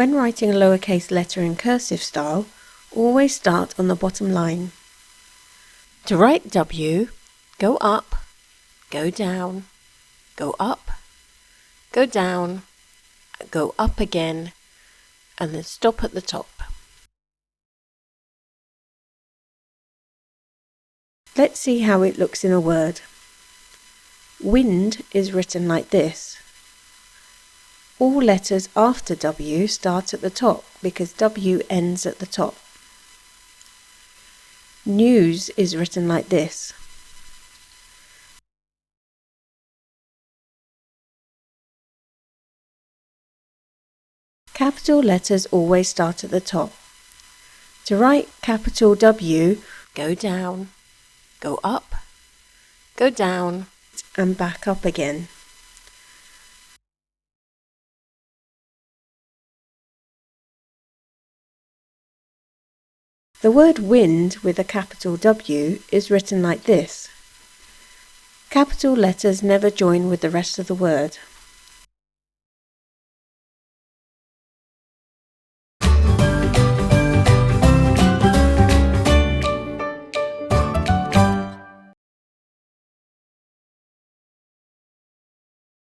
When writing a lowercase letter in cursive style, always start on the bottom line. To write W, go up, go down, go up, go down, go up again, and then stop at the top. Let's see how it looks in a word. Wind is written like this. All letters after W start at the top because W ends at the top. News is written like this. Capital letters always start at the top. To write capital W, go down, go up, go down, and back up again. The word wind with a capital W is written like this. Capital letters never join with the rest of the word.